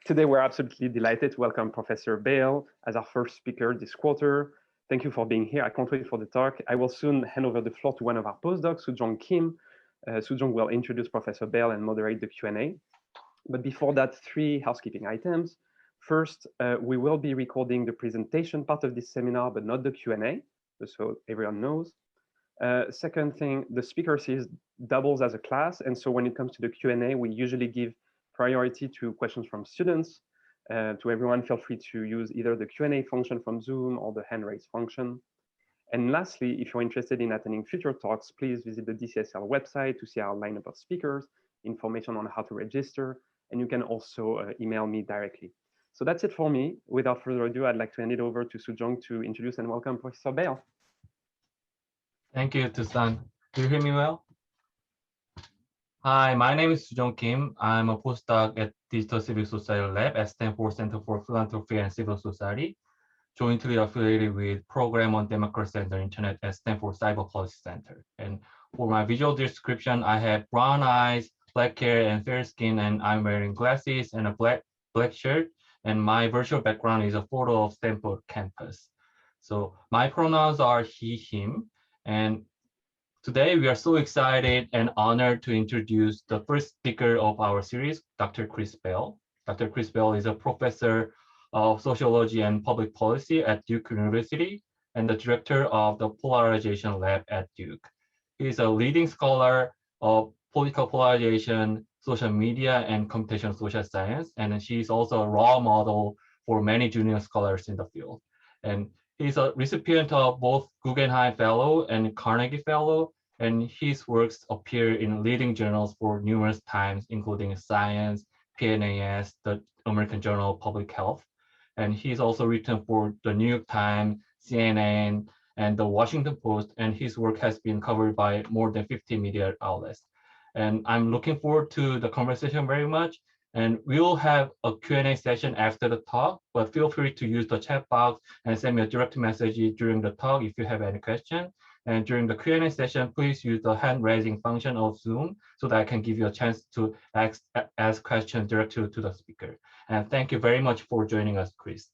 Today, we're absolutely delighted to welcome Professor Bale as our first speaker this quarter. Thank you for being here. I can't wait for the talk. I will soon hand over the floor to one of our postdocs, Sujong Kim. Sujong will introduce Professor Bale and moderate the Q&A. But before that, 3 housekeeping items. First, we will be recording the presentation part of this seminar, but not the Q&A, just so everyone knows. Second thing, the speaker series doubles as a class, and so when it comes to the Q&A, we usually give priority to questions from students. To everyone, feel free to use either the Q&A function from Zoom or the hand raise function. And lastly, if you're interested in attending future talks, please visit the DCSL website to see our lineup of speakers, information on how to register, and you can also email me directly. So that's it for me. Without further ado, I'd like to hand it over to Sujong to introduce and welcome Professor Bale. Thank you, Tusan. Do you hear me well? Hi, my name is Sujong Kim. I'm a postdoc at Digital Civic Society Lab at Stanford Center for Philanthropy and Civil Society, jointly affiliated with Program on Democracy and the Internet at Stanford Cyber Policy Center. And for my visual description, I have brown eyes, black hair, and fair skin, and I'm wearing glasses and a black shirt. And my virtual background is a photo of Stanford campus. So my pronouns are he, him. And today we are so excited and honored to introduce the first speaker of our series, Dr. Chris Bale. Dr. Chris Bale is a professor of sociology and public policy at Duke University and the director of the Polarization Lab at Duke. He is a leading scholar of political polarization, social media, and computational social science, and she is also a role model for many junior scholars in the field. And he's a recipient of both Guggenheim Fellow and Carnegie Fellow, and his works appear in leading journals for numerous times, including Science, PNAS, the American Journal of Public Health. And he's also written for the New York Times, CNN, and the Washington Post, and his work has been covered by more than 50 media outlets. And I'm looking forward to the conversation very much. And we will have a Q&A session after the talk, but feel free to use the chat box and send me a direct message during the talk if you have any question. And during the Q&A session, please use the hand raising function of Zoom so that I can give you a chance to ask questions directly to the speaker. And thank you very much for joining us, Chris.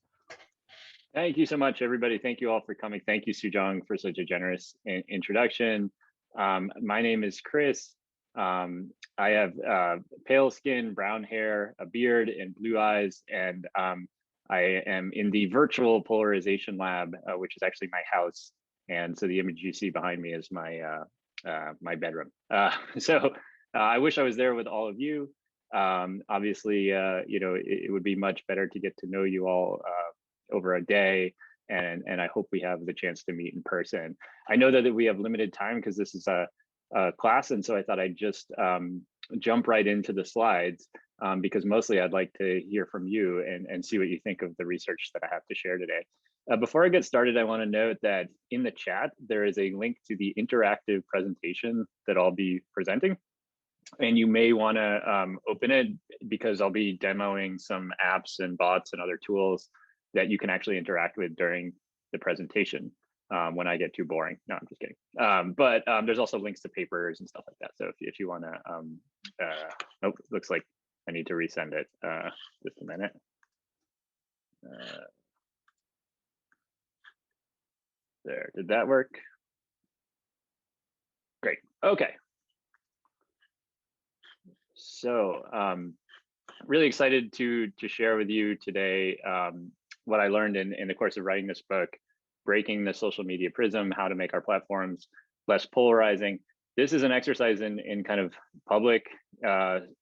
Thank you so much, everybody. Thank you all for coming. Thank you, Sujong, for such a generous introduction. My name is Chris. I have pale skin, brown hair, a beard, and blue eyes, and I am in the virtual Polarization Lab, which is actually my house. And so the image you see behind me is my my bedroom. So I wish I was there with all of you. Obviously, you know, it would be much better to get to know you all over a day, and I hope we have the chance to meet in person. I know that we have limited time because this is a class, and so I thought I'd just jump right into the slides because mostly I'd like to hear from you and see what you think of the research that I have to share today. Before I get started, I want to note that in the chat, there is a link to the interactive presentation that I'll be presenting. And you may want to open it because I'll be demoing some apps and bots and other tools that you can actually interact with during the presentation when I get too boring. No, I'm just kidding. But there's also links to papers and stuff like that. So if you want to, oh, looks like I need to resend it. Just a minute. There, did that work? Great, okay. So really excited to share with you today what I learned in the course of writing this book, Breaking the Social Media Prism, How to Make Our Platforms Less Polarizing. This is an exercise in kind of public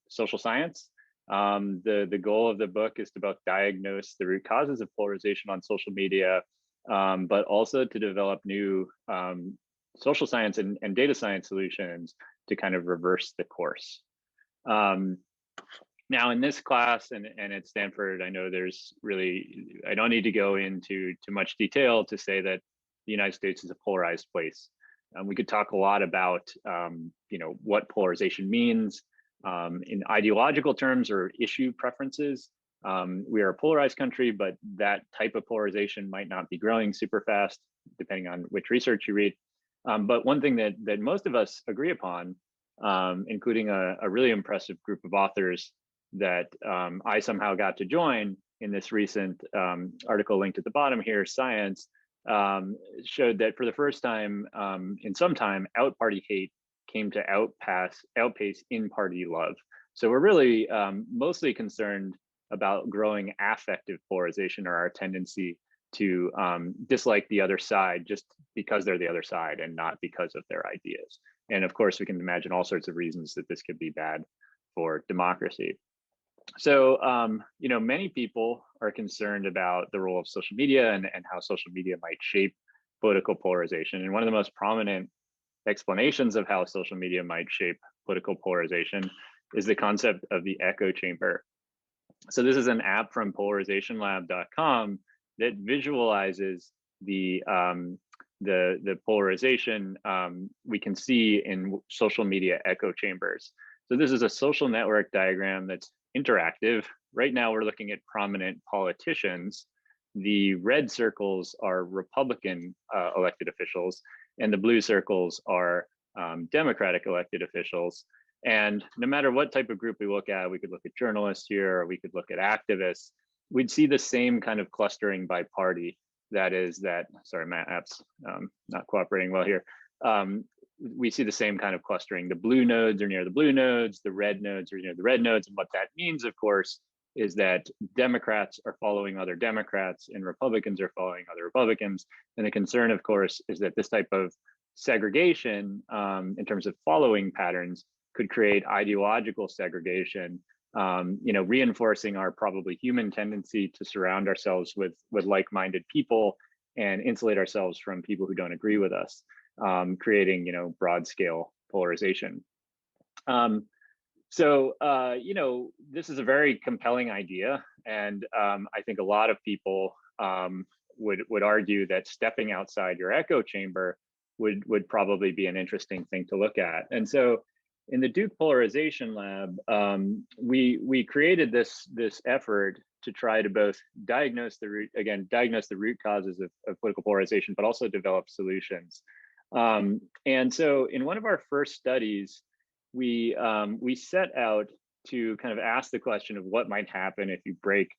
social science. The goal of the book is to both diagnose the root causes of polarization on social media, but also to develop new social science and data science solutions to kind of reverse the course. Now in this class and at Stanford, I know there's really, I don't need to go into too much detail to say that the United States is a polarized place. We could talk a lot about you know, what polarization means in ideological terms or issue preferences. We are a polarized country, but that type of polarization might not be growing super fast, depending on which research you read. But one thing that most of us agree upon, including a really impressive group of authors that I somehow got to join in this recent article linked at the bottom here, Science, showed that for the first time in some time, out-party hate came to outpace in-party love. So we're really mostly concerned about growing affective polarization, or our tendency to dislike the other side just because they're the other side and not because of their ideas. And of course, we can imagine all sorts of reasons that this could be bad for democracy. So, you know, many people are concerned about the role of social media and how social media might shape political polarization. And one of the most prominent explanations of how social media might shape political polarization is the concept of the echo chamber. So this is an app from polarizationlab.com that visualizes the polarization we can see in social media echo chambers. So this is a social network diagram that's interactive. Right now we're looking at prominent politicians. The red circles are Republican elected officials, and the blue circles are Democratic elected officials. And no matter what type of group we look at, we could look at journalists here, or we could look at activists, we'd see the same kind of clustering by party. That is that, sorry, my app's not cooperating well here. We see the same kind of clustering. The blue nodes are near the blue nodes, the red nodes are near the red nodes. And what that means, of course, is that Democrats are following other Democrats and Republicans are following other Republicans. And the concern, of course, is that this type of segregation in terms of following patterns could create ideological segregation, you know, reinforcing our probably human tendency to surround ourselves with like-minded people and insulate ourselves from people who don't agree with us, creating, you know, broad-scale polarization. So, you know, this is a very compelling idea, and I think a lot of people would argue that stepping outside your echo chamber would probably be an interesting thing to look at. And so, in the Duke Polarization Lab, we created this effort to try to both diagnose the root causes of political polarization, but also develop solutions. And so, in one of our first studies, we set out to kind of ask the question of what might happen if you break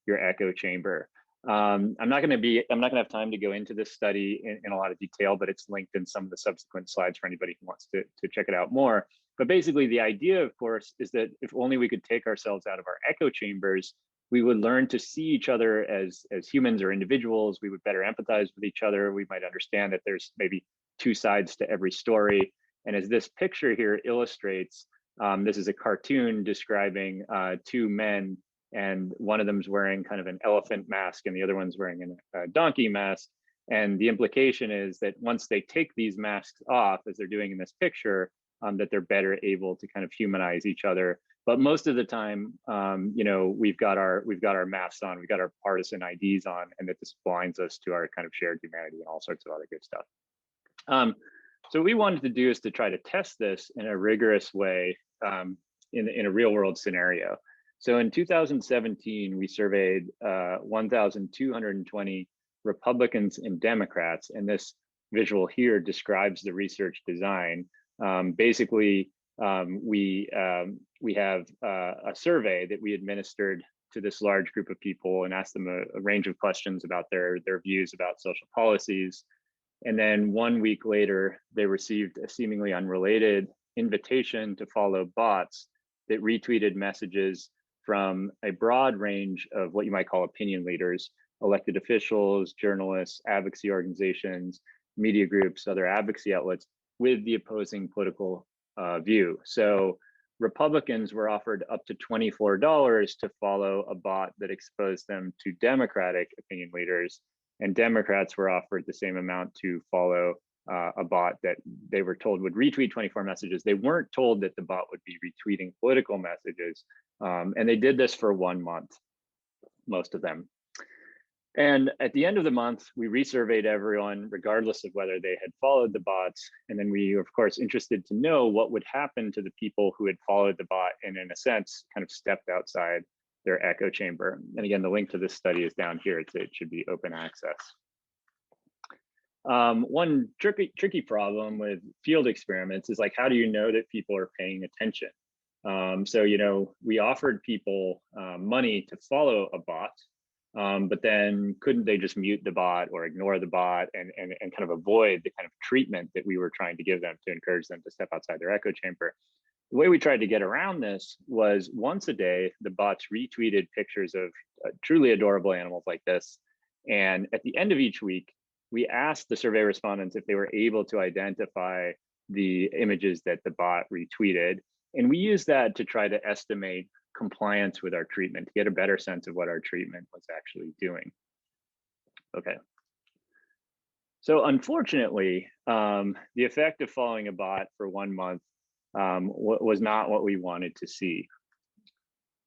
your echo chamber. I'm not going to have time to go into this study in a lot of detail, but it's linked in some of the subsequent slides for anybody who wants to check it out more. But basically, the idea, of course, is that if only we could take ourselves out of our echo chambers, we would learn to see each other as humans or individuals. We would better empathize with each other. We might understand that there's maybe two sides to every story. And as this picture here illustrates, this is a cartoon describing two men, and one of them's wearing kind of an elephant mask and the other one's wearing a donkey mask. And the implication is that once they take these masks off, as they're doing in this picture, that they're better able to kind of humanize each other. But most of the time, you know, we've got our masks on, we've got our partisan IDs on, and that this blinds us to our kind of shared humanity and all sorts of other good stuff. So what we wanted to do is to try to test this in a rigorous way in a real world scenario. So in 2017, we surveyed 1,220 Republicans and Democrats, and this visual here describes the research design. Basically, we have a survey that we administered to this large group of people and asked them a range of questions about their views about social policies. And then 1 week later, they received a seemingly unrelated invitation to follow bots that retweeted messages from a broad range of what you might call opinion leaders, elected officials, journalists, advocacy organizations, media groups, other advocacy outlets, with the opposing political view. So Republicans were offered up to $24 to follow a bot that exposed them to Democratic opinion leaders, and Democrats were offered the same amount to follow a bot that they were told would retweet 24 messages. They weren't told that the bot would be retweeting political messages. And they did this for 1 month, most of them. And at the end of the month, we resurveyed everyone, regardless of whether they had followed the bots. And then we were, of course, interested to know what would happen to the people who had followed the bot and, in a sense, kind of stepped outside their echo chamber. And again, the link to this study is down here. It should be open access. One tricky problem with field experiments is, like, how do you know that people are paying attention? So, we offered people money to follow a bot, but then couldn't they just mute the bot or ignore the bot and kind of avoid the kind of treatment that we were trying to give them to encourage them to step outside their echo chamber? The way we tried to get around this was once a day, the bots retweeted pictures of truly adorable animals like this. And at the end of each week, we asked the survey respondents if they were able to identify the images that the bot retweeted. And we used that to try to estimate compliance with our treatment, to get a better sense of what our treatment was actually doing. Okay. So unfortunately, the effect of following a bot for 1 month was not what we wanted to see.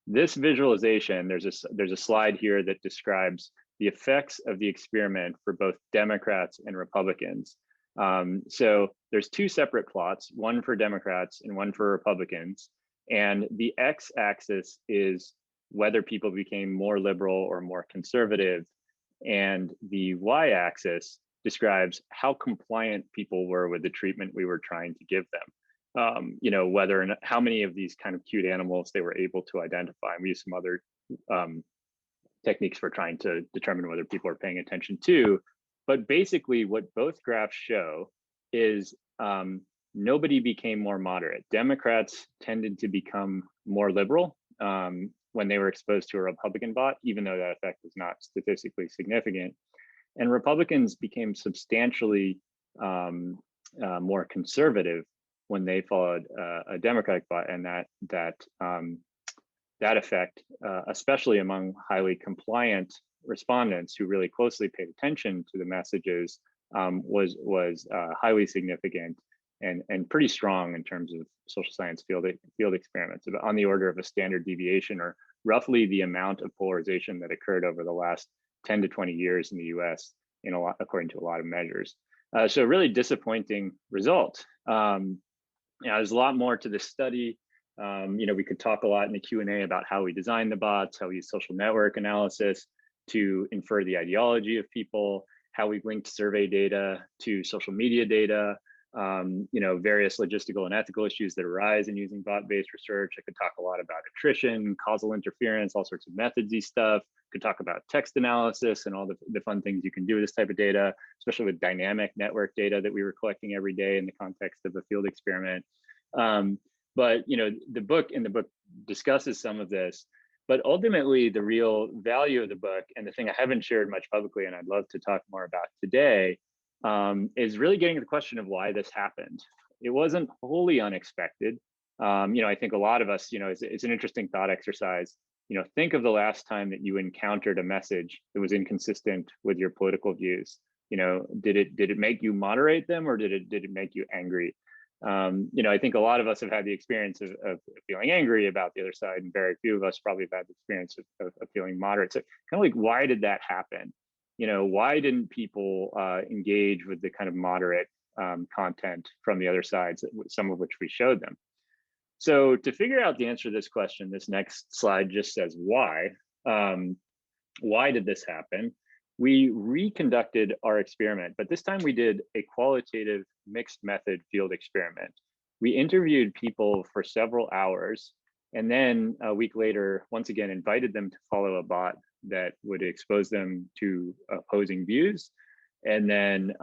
This visualization, there's a slide here that describes the effects of the experiment for both Democrats and Republicans. So there's two separate plots, one for Democrats and one for Republicans. And the x-axis is whether people became more liberal or more conservative. And the y-axis describes how compliant people were with the treatment we were trying to give them. Whether and how many of these kind of cute animals they were able to identify. And we use some other techniques for trying to determine whether people are paying attention to. But basically what both graphs show is nobody became more moderate. Democrats tended to become more liberal when they were exposed to a Republican bot, even though that effect was not statistically significant. And Republicans became substantially more conservative when they followed a Democratic bot, and that effect, especially among highly compliant respondents who really closely paid attention to the messages, was highly significant and pretty strong in terms of social science field experiments, on the order of a standard deviation, or roughly the amount of polarization that occurred over the last 10 to 20 years in the US, according to a lot of measures. So really disappointing result. There's a lot more to this study. We could talk a lot in the Q&A about how we designed the bots, how we use social network analysis to infer the ideology of people, how we linked survey data to social media data, various logistical and ethical issues that arise in using bot-based research. I could talk a lot about attrition, causal interference, all sorts of methodsy stuff. Could talk about text analysis and all the fun things you can do with this type of data, especially with dynamic network data that we were collecting every day in the context of a field experiment. But the book discusses some of this, but ultimately the real value of the book, and the thing I haven't shared much publicly and I'd love to talk more about today, is really getting to the question of why this happened. It wasn't wholly unexpected. I think a lot of us, it's an interesting thought exercise. Think of the last time that you encountered a message that was inconsistent with your political views. Did it make you moderate them, or did it make you angry? I think a lot of us have had the experience of feeling angry about the other side, and very few of us probably have had the experience of feeling moderate. So kind of like, why did that happen? Why didn't people engage with the kind of moderate content from the other sides, some of which we showed them? So to figure out the answer to this question, this next slide just says why. Why did this happen? We reconducted our experiment, but this time we did a qualitative mixed method field experiment. We interviewed people for several hours, and then a week later, once again, invited them to follow a bot that would expose them to opposing views. And then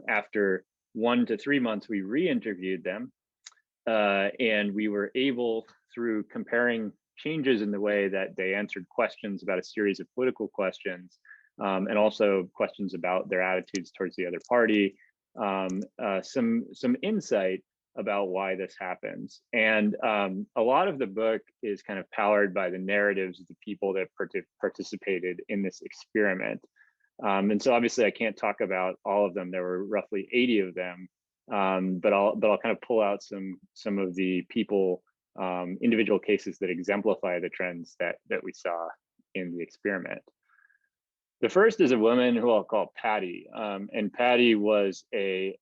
after 1 to 3 months, we re-interviewed them. And we were able, through comparing changes in the way that they answered questions about a series of political questions, and also questions about their attitudes towards the other party, some insight about why this happens. And a lot of the book is kind of powered by the narratives of the people that participated in this experiment. And so obviously I can't talk about all of them. There were roughly 80 of them, but I'll kind of pull out some of the people, individual cases that exemplify the trends that we saw in the experiment. The first is a woman who I'll call Patty, and Patty is a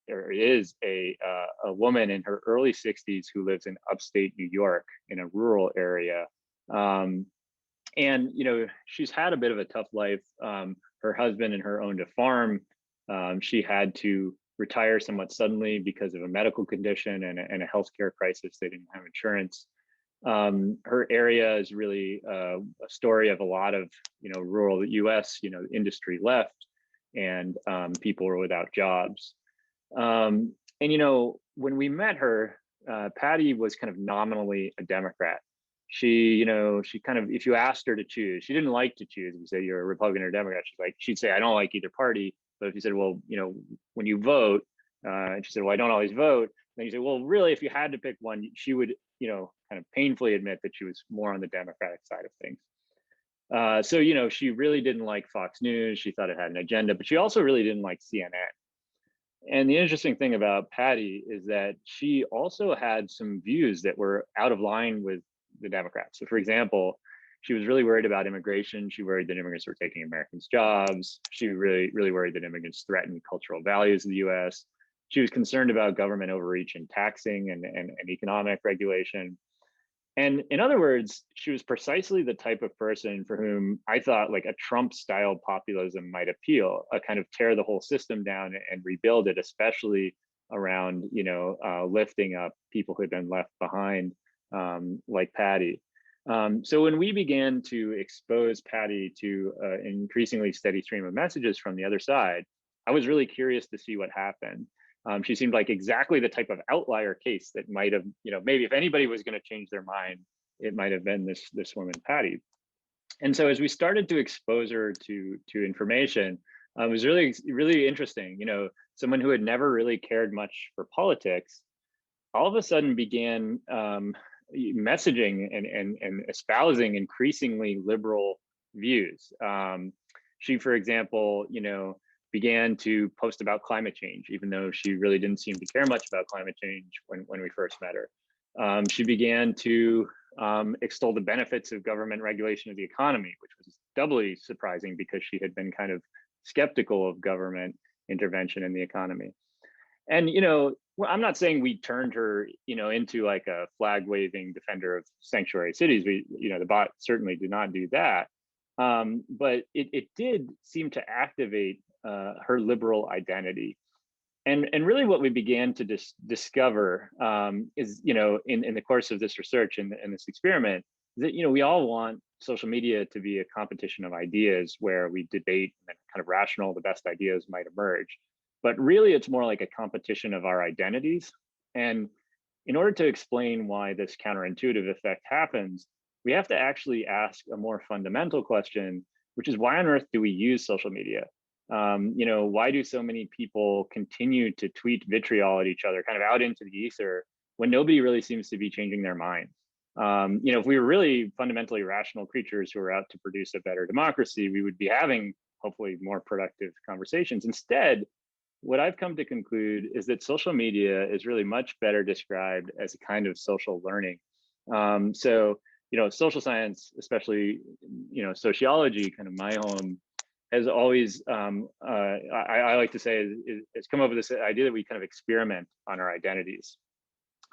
woman in her early 60s who lives in upstate New York in a rural area, and she's had a bit of a tough life. Her husband and her owned a farm. She had to retire somewhat suddenly because of a medical condition and a healthcare crisis. They didn't have insurance. Her area is really a story of a lot of, rural US, industry left, and people were without jobs. And, when we met her, Patty was kind of nominally a Democrat. She kind of, if you asked her to choose, she didn't like to choose. If you say you're a Republican or Democrat, she'd say, I don't like either party. But if you said, well, when you vote, and she said, well, I don't always vote. Then you say, well, really, if you had to pick one, she would, kind of painfully admit that she was more on the Democratic side of things. So, she really didn't like Fox News. She thought it had an agenda, but she also really didn't like CNN. And the interesting thing about Patty is that she also had some views that were out of line with the Democrats. So for example, she was really worried about immigration. She worried that immigrants were taking Americans' jobs. She really, really worried that immigrants threatened cultural values of the US. She was concerned about government overreach in taxing and economic regulation. And in other words, she was precisely the type of person for whom I thought like a Trump-style populism might appeal, a kind of tear the whole system down and rebuild it, especially around, lifting up people who had been left behind, like Patty. So when we began to expose Patty to an increasingly steady stream of messages from the other side, I was really curious to see what happened. She seemed like exactly the type of outlier case that might have, maybe if anybody was going to change their mind, it might have been this woman, Patty. And so as we started to expose her to information, it was really, really interesting. Someone who had never really cared much for politics, all of a sudden began messaging and espousing increasingly liberal views. She, for example, began to post about climate change, even though she really didn't seem to care much about climate change when we first met her. She began to extol the benefits of government regulation of the economy, which was doubly surprising because she had been kind of skeptical of government intervention in the economy. And, I'm not saying we turned her, into like a flag waving defender of sanctuary cities. The bot certainly did not do that. But it did seem to activate her liberal identity. And really what we began to discover is, in the course of this research and this experiment, that, we all want social media to be a competition of ideas where we debate and kind of rational, the best ideas might emerge. But really it's more like a competition of our identities. And in order to explain why this counterintuitive effect happens, we have to actually ask a more fundamental question, which is why on earth do we use social media? Why do so many people continue to tweet vitriol at each other kind of out into the ether when nobody really seems to be changing their minds? If we were really fundamentally rational creatures who are out to produce a better democracy, we would be having hopefully more productive conversations. Instead, what I've come to conclude is that social media is really much better described as a kind of social learning. So, social science, especially, sociology, kind of my home, has always, I like to say, it's come up with this idea that we kind of experiment on our identities.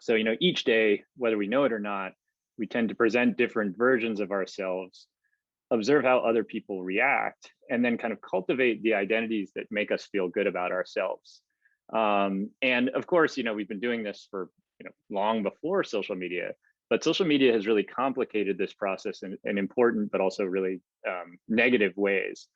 So, each day, whether we know it or not, we tend to present different versions of ourselves, observe how other people react, and then kind of cultivate the identities that make us feel good about ourselves. And of course, we've been doing this for long before social media, but social media has really complicated this process in important but also really negative ways.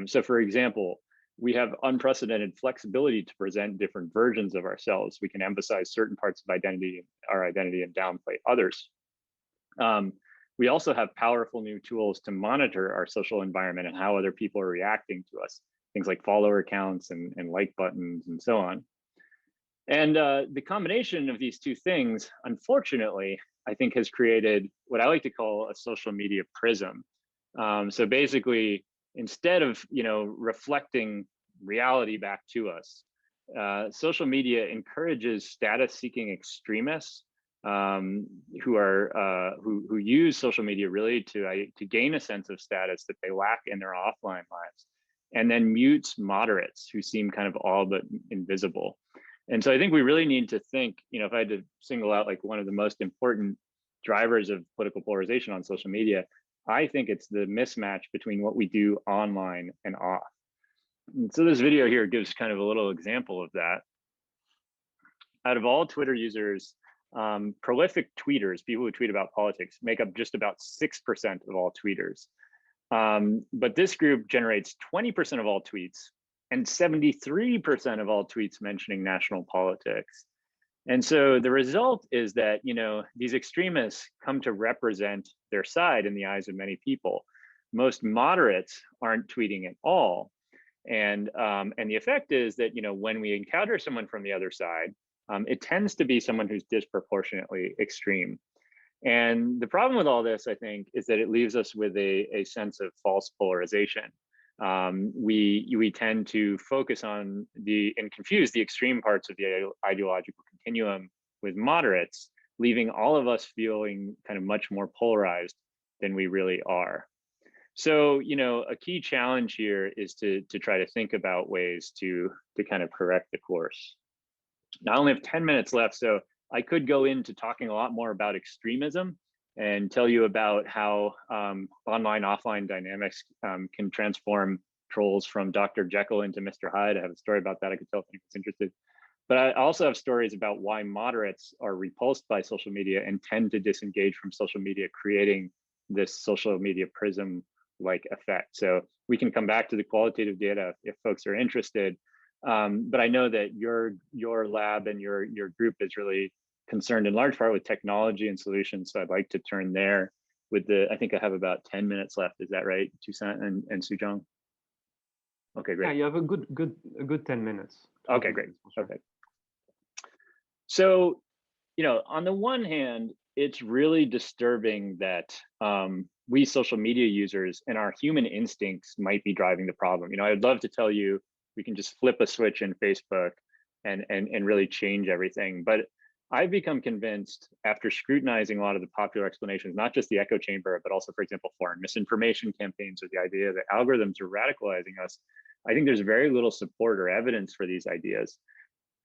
So for example, we have unprecedented flexibility to present different versions of ourselves. We can emphasize certain parts of our identity, and downplay others. We also have powerful new tools to monitor our social environment and how other people are reacting to us, things like follower counts and like buttons and so on. And the combination of these two things, unfortunately, I think has created what I like to call a social media prism. So basically, instead of reflecting reality back to us, social media encourages status-seeking extremists who use social media really to gain a sense of status that they lack in their offline lives, and then mutes moderates who seem kind of all but invisible. And so I think we really need to think, if I had to single out like one of the most important drivers of political polarization on social media, I think it's the mismatch between what we do online and off. And so this video here gives kind of a little example of that. Out of all Twitter users, prolific tweeters, people who tweet about politics, make up just about 6% of all tweeters. But this group generates 20% of all tweets and 73% of all tweets mentioning national politics. And so the result is that, these extremists come to represent their side in the eyes of many people. Most moderates aren't tweeting at all. And the effect is that, when we encounter someone from the other side, it tends to be someone who's disproportionately extreme. And the problem with all this, I think, is that it leaves us with a sense of false polarization. We tend to focus on and confuse the extreme parts of the ideological continuum with moderates, leaving all of us feeling kind of much more polarized than we really are. So, a key challenge here is to try to think about ways to kind of correct the course. Now, I only have 10 minutes left, so I could go into talking a lot more about extremism and tell you about how online-offline dynamics can transform trolls from Dr. Jekyll into Mr. Hyde. I have a story about that I could tell if anyone's interested. But I also have stories about why moderates are repulsed by social media and tend to disengage from social media, creating this social media prism-like effect. So we can come back to the qualitative data if folks are interested. But I know that your lab and your group is really concerned in large part with technology and solutions. So I'd like to turn there with I think I have about 10 minutes left. Is that right, Toussaint and Sujong? Okay, great. Yeah, you have a good 10 minutes. Okay, great. Okay. So, on the one hand, it's really disturbing that we social media users and our human instincts might be driving the problem. I'd love to tell you we can just flip a switch in Facebook and really change everything. But I've become convinced after scrutinizing a lot of the popular explanations, not just the echo chamber, but also, for example, foreign misinformation campaigns or the idea that algorithms are radicalizing us. I think there's very little support or evidence for these ideas.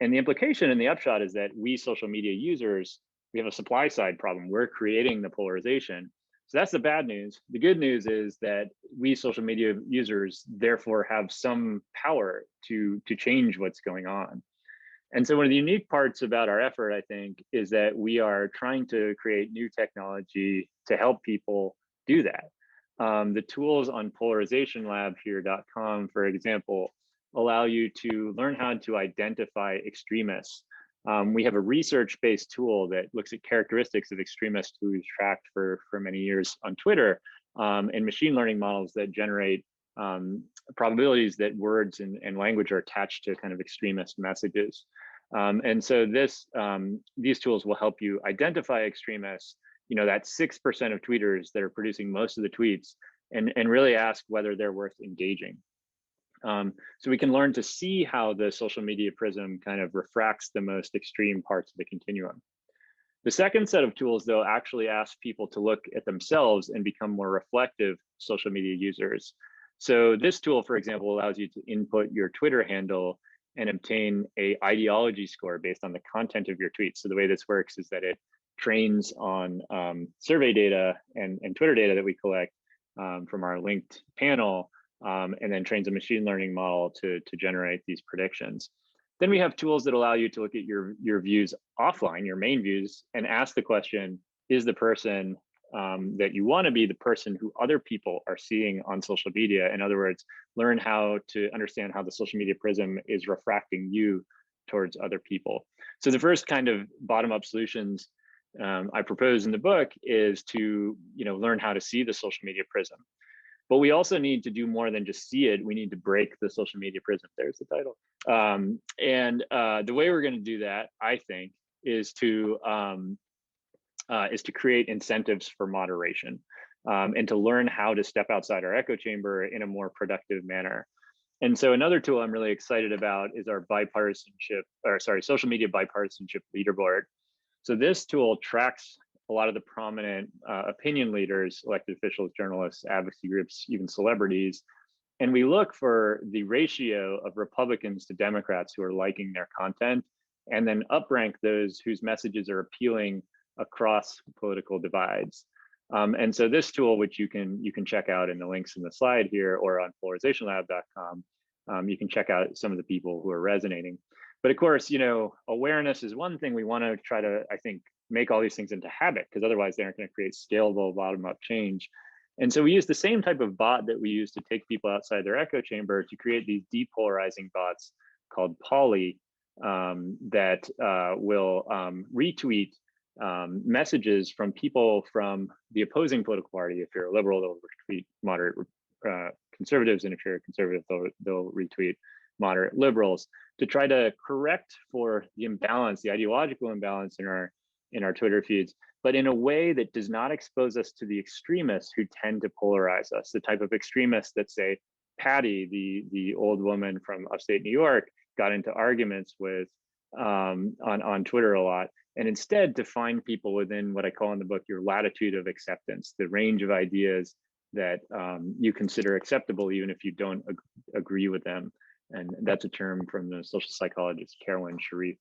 And the implication and the upshot is that we social media users, we have a supply side problem. We're creating the polarization. So that's the bad news. The good news is that we social media users therefore have some power to change what's going on. And so one of the unique parts about our effort, I think, is that we are trying to create new technology to help people do that. The tools on polarizationlabhere.com, for example, allow you to learn how to identify extremists. We have a research-based tool that looks at characteristics of extremists who we've tracked for many years on Twitter, and machine learning models that generate probabilities that words and language are attached to kind of extremist messages. And so these tools will help you identify extremists, that 6% of tweeters that are producing most of the tweets, and really ask whether they're worth engaging. So we can learn to see how the social media prism kind of refracts the most extreme parts of the continuum. The second set of tools, though, actually ask people to look at themselves and become more reflective social media users. So this tool, for example, allows you to input your Twitter handle and obtain an ideology score based on the content of your tweets. So the way this works is that it trains on survey data and Twitter data that we collect from our linked panel, and then trains a machine learning model to generate these predictions. Then we have tools that allow you to look at your views offline, your main views, and ask the question, is the person that you want to be the person who other people are seeing on social media? In other words, learn how to understand how the social media prism is refracting you towards other people. So the first kind of bottom-up solutions I propose in the book is to learn how to see the social media prism. But we also need to do more than just see it. We need to break the social media prism. There's the title. The way we're going to do that, I think, is to create incentives for moderation and to learn how to step outside our echo chamber in a more productive manner. And so another tool I'm really excited about is our social media bipartisanship leaderboard. So this tool tracks a lot of the prominent opinion leaders, elected officials, journalists, advocacy groups, even celebrities. And we look for the ratio of Republicans to Democrats who are liking their content, and then uprank those whose messages are appealing across political divides. And so this tool, which you can check out in the links in the slide here or on polarizationlab.com, you can check out some of the people who are resonating. But of course, awareness is one thing. We want to try to, I think, make all these things into habit, because otherwise they aren't going to create scalable bottom-up change. And so we use the same type of bot that we use to take people outside their echo chamber to create these depolarizing bots called Poly that will retweet messages from people from the opposing political party. If you're a liberal, they'll retweet moderate conservatives, and if you're a conservative, they'll retweet moderate liberals, to try to correct for the imbalance, the ideological imbalance in our Twitter feeds, but in a way that does not expose us to the extremists who tend to polarize us, the type of extremists that say Patty, the old woman from upstate New York, got into arguments with on Twitter a lot, and instead to find people within what I call in the book your latitude of acceptance, the range of ideas that you consider acceptable even if you don't agree with them. And that's a term from the social psychologist Carolyn Sharif.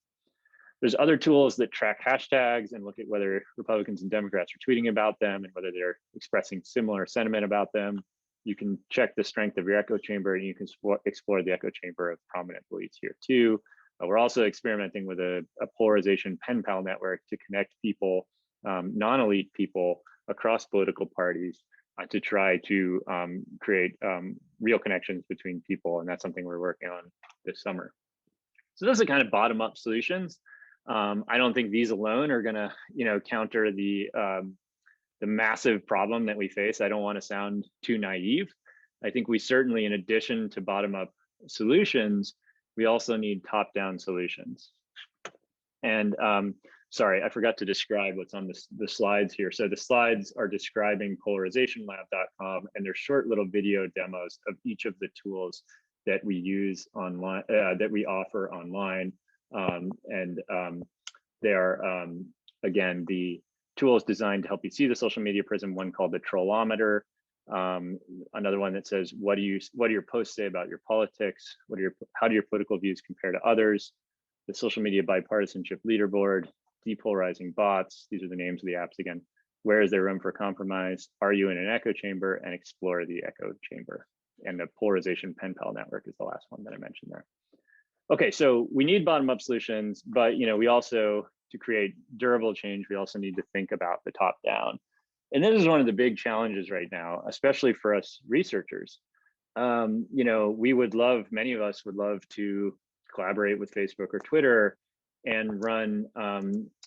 There's other tools that track hashtags and look at whether Republicans and Democrats are tweeting about them and whether they're expressing similar sentiment about them. You can check the strength of your echo chamber, and you can explore the echo chamber of prominent elites here too. We're also experimenting with a polarization pen pal network to connect people, non-elite people across political parties, to try to create real connections between people. And that's something we're working on this summer. So those are kind of bottom-up solutions. I don't think these alone are gonna, counter the massive problem that we face. I don't want to sound too naive. I think we certainly, in addition to bottom-up solutions, we also need top-down solutions. And sorry, I forgot to describe what's on the slides here. So the slides are describing polarizationlab.com, and they're short little video demos of each of the tools that we use online, that we offer online. They are, again, the tools designed to help you see the social media prism, one called the Trollometer, another one that says, what do your posts say about your politics? How do your political views compare to others? The social media bipartisanship leaderboard, depolarizing bots. These are the names of the apps again. Where is there room for compromise? Are you in an echo chamber? And explore the echo chamber. And the polarization pen pal network is the last one that I mentioned there. Okay, so we need bottom-up solutions, but we also, to create durable change, we also need to think about the top down. And this is one of the big challenges right now, especially for us researchers. Many of us would love to collaborate with Facebook or Twitter and run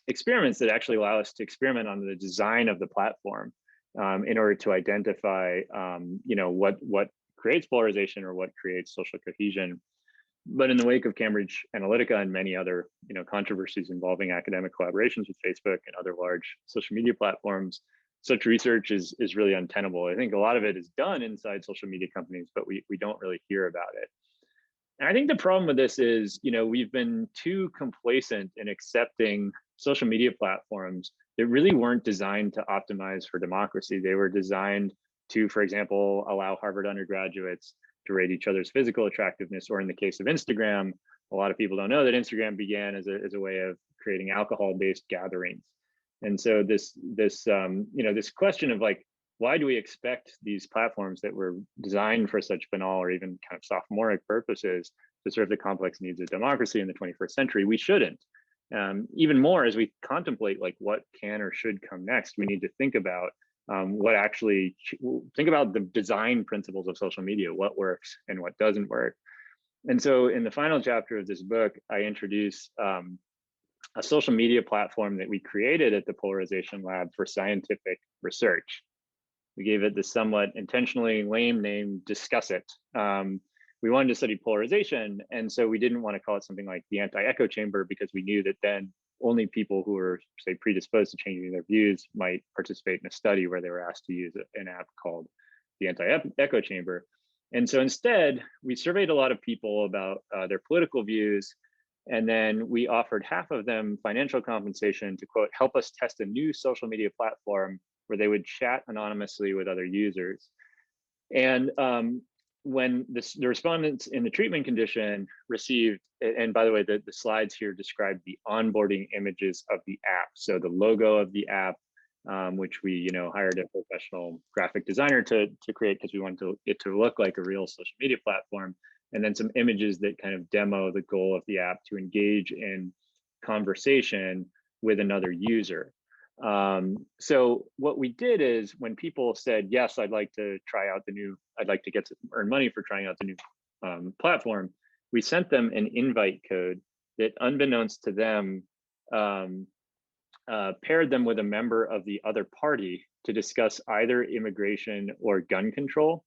experiments that actually allow us to experiment on the design of the platform in order to identify, what creates polarization or what creates social cohesion. But in the wake of Cambridge Analytica and many other, controversies involving academic collaborations with Facebook and other large social media platforms, such research is really untenable. I think a lot of it is done inside social media companies, but we don't really hear about it. And I think the problem with this is, we've been too complacent in accepting social media platforms that really weren't designed to optimize for democracy. They were designed to, for example, allow Harvard undergraduates to rate each other's physical attractiveness, or in the case of Instagram, a lot of people don't know that Instagram began as a way of creating alcohol-based gatherings. And so this question of like, why do we expect these platforms that were designed for such banal or even kind of sophomoric purposes to serve the complex needs of democracy in the 21st century? We shouldn't. Even more as we contemplate like what can or should come next, we need to think about think about the design principles of social media, what works and what doesn't work. And so in the final chapter of this book, I introduce a social media platform that we created at the Polarization Lab for scientific research. We gave it the somewhat intentionally lame name, Discuss It. We wanted to study polarization, and so we didn't want to call it something like the anti-echo chamber, because we knew that then only people who were, say, predisposed to changing their views might participate in a study where they were asked to use an app called the anti-echo chamber. And so instead, we surveyed a lot of people about their political views, and then we offered half of them financial compensation to, quote, help us test a new social media platform where they would chat anonymously with other users. And when the respondents in the treatment condition received, and by the way, the slides here describe the onboarding images of the app. So the logo of the app, which we hired a professional graphic designer to create, because we wanted it to look like a real social media platform. And then some images that kind of demo the goal of the app to engage in conversation with another user. So what we did is when people said, yes, I'd like to try out the new, I'd like to get to earn money for trying out the new platform, we sent them an invite code that, unbeknownst to them, paired them with a member of the other party to discuss either immigration or gun control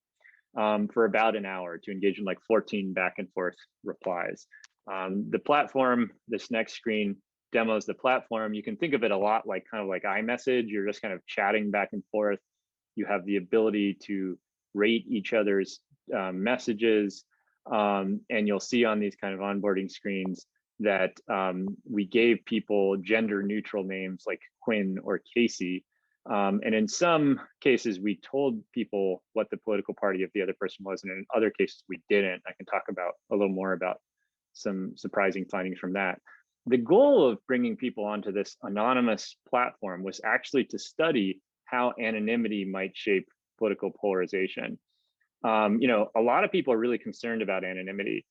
for about an hour, to engage in like 14 back and forth replies. The platform, this next screen, demos the platform. You can think of it a lot like kind of like iMessage. You're just kind of chatting back and forth. You have the ability to rate each other's messages. And you'll see on these kind of onboarding screens that we gave people gender neutral names like Quinn or Casey. And in some cases, we told people what the political party of the other person was, and in other cases, we didn't. I can talk about a little more about some surprising findings from that. The goal of bringing people onto this anonymous platform was actually to study how anonymity might shape political polarization. You know, a lot of people are really concerned about anonymity.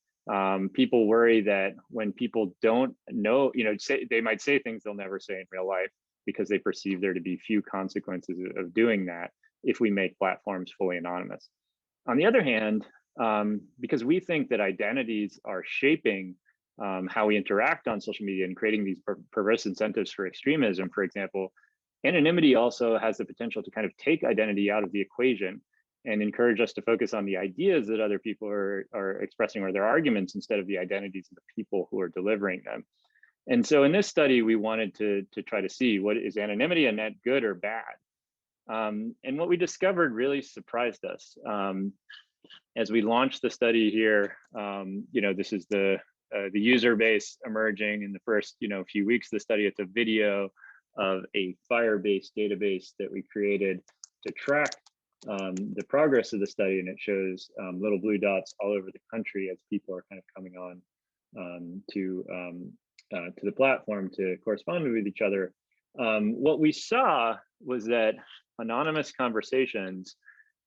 People worry that when people don't know, you know, they might say things they'll never say in real life because they perceive there to be few consequences of doing that if we make platforms fully anonymous. On the other hand, because we think that identities are shaping how we interact on social media and creating these perverse incentives for extremism, for example, anonymity also has the potential to kind of take identity out of the equation and encourage us to focus on the ideas that other people are expressing, or their arguments, instead of the identities of the people who are delivering them. And so in this study, we wanted to try to see, what is anonymity a net good or bad? And what we discovered really surprised us. As we launched the study here, you know, this is the user base emerging in the first, you know, few weeks of the study. It's a video of a Firebase database that we created to track the progress of the study, and it shows little blue dots all over the country as people are kind of coming on to the platform to correspond with each other. What we saw was that anonymous conversations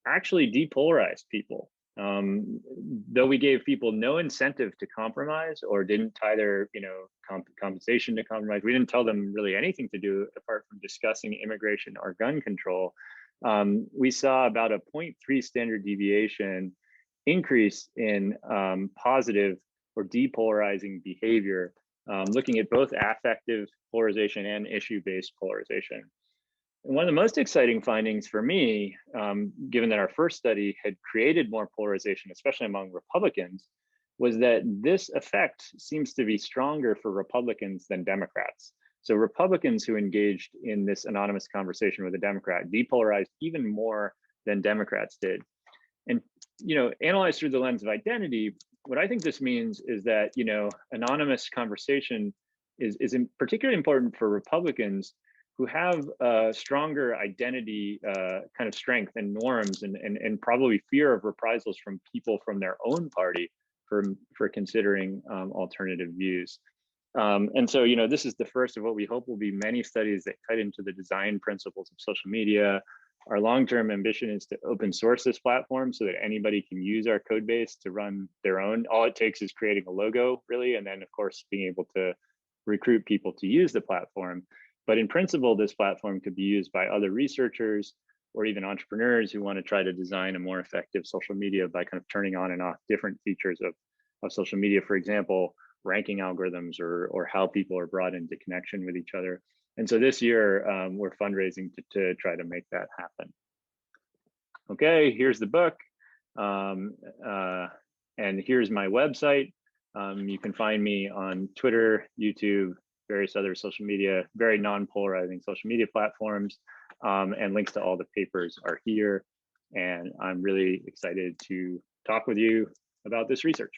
actually depolarized people. Though we gave people no incentive to compromise or didn't tie their, you know, compensation to compromise, we didn't tell them really anything to do apart from discussing immigration or gun control. We saw about a 0.3 standard deviation increase in positive or depolarizing behavior, looking at both affective polarization and issue-based polarization. And one of the most exciting findings for me, given that our first study had created more polarization, especially among Republicans, was that this effect seems to be stronger for Republicans than Democrats. So Republicans who engaged in this anonymous conversation with a Democrat depolarized even more than Democrats did. And, you know, analyzed through the lens of identity, what I think this means is that, you know, anonymous conversation is particularly important for Republicans who have a stronger identity kind of strength and norms, and probably fear of reprisals from people from their own party for considering alternative views. And so, you know, this is the first of what we hope will be many studies that cut into the design principles of social media. Our long-term ambition is to open source this platform so that anybody can use our code base to run their own. All it takes is creating a logo, really, and then, of course, being able to recruit people to use the platform. But in principle, this platform could be used by other researchers or even entrepreneurs who want to try to design a more effective social media by kind of turning on and off different features of social media, for example, ranking algorithms or how people are brought into connection with each other. And so this year, we're fundraising to try to make that happen. Okay, here's the book. And here's my website. You can find me on Twitter, YouTube, various other social media, very non-polarizing social media platforms, and links to all the papers are here. And I'm really excited to talk with you about this research.